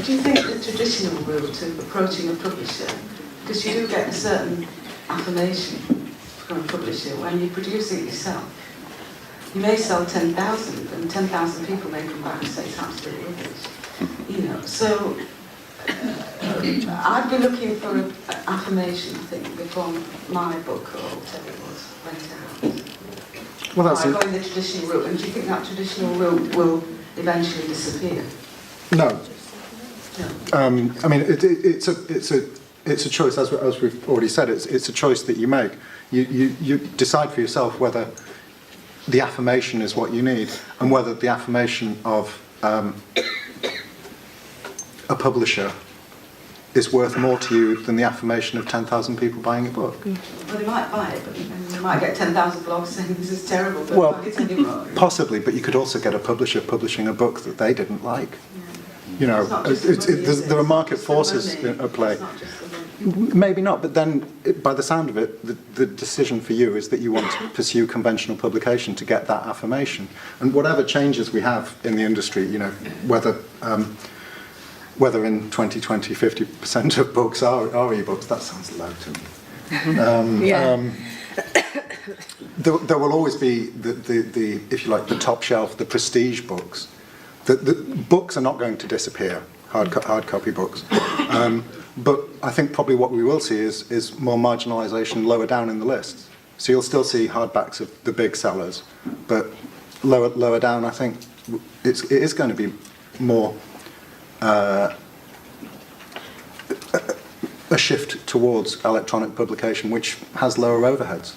Do you think the traditional route of approaching a publisher, because you do get a certain affirmation from a publisher when you produce it yourself, you may sell 10,000 and 10,000 people may come back and say it's absolutely rubbish. You know, so I'd be looking for an affirmation, I think, before my book or whatever it was went out. Well, that's going the traditional route, and do you think that traditional route will eventually disappear? No. No. I mean, it's a choice, as we've already said. It's a choice that you make. You decide for yourself whether the affirmation is what you need, and whether the affirmation of a publisher is worth more to you than the affirmation of 10,000 people buying a book. Well, they might buy it, but they might get 10,000 blogs saying this is terrible, but Well, not get any more. Possibly, but you could also get a publisher publishing a book that they didn't like. You know, It's not just the money, is it? there are It's market not just the forces money. at play. It's not just the money. Maybe not, but then, by the sound of it, the decision for you is that you want to pursue conventional publication to get that affirmation. And whatever changes we have in the industry, you know, whether in 2020 50% of books are e-books, that sounds low to me. There will always be the if you like, the top shelf, the prestige books. The books are not going to disappear, hard copy books. But I think probably what we will see is more marginalisation lower down in the lists. So you'll still see hardbacks of the big sellers, but lower down, I think it is going to be more a shift towards electronic publication, which has lower overheads.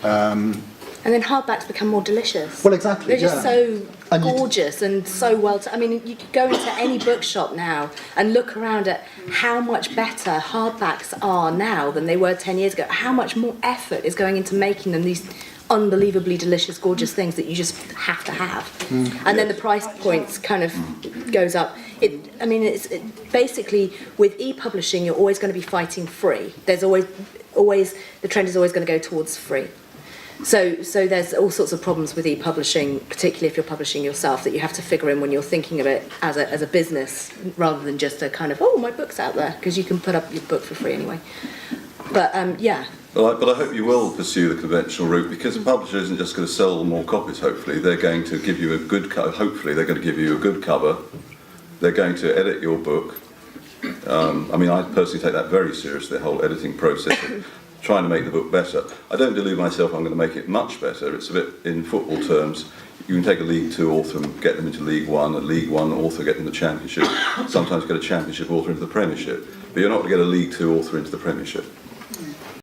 And then hardbacks become more delicious. Well, exactly. They're just so And gorgeous and so well. I mean, you could go into any bookshop now and look around at how much better hardbacks are now than they were 10 years ago. How much more effort is going into making them these unbelievably delicious, gorgeous things that you just have to have. And then the price points kind of goes up. It's basically with e-publishing, you're always going to be fighting free. There's always the trend is always going to go towards free. So there's all sorts of problems with e-publishing, particularly if you're publishing yourself, that you have to figure in when you're thinking of it as a business, rather than just a kind of, oh, my book's out there, because you can put up your book for free anyway. But yeah. But I hope you will pursue the conventional route, because a publisher isn't just going to sell more copies. Hopefully, they're going to give you a good cover. Hopefully, they're going to give you a good cover. They're going to edit your book. I personally take that very seriously, the whole editing process. Trying to make the book better. I don't delude myself I'm going to make it much better. It's a bit, in football terms, you can take a League 2 author and get them into League 1, a League 1 author get them the Championship, sometimes get a Championship author into the Premiership, but you're not going to get a League 2 author into the Premiership.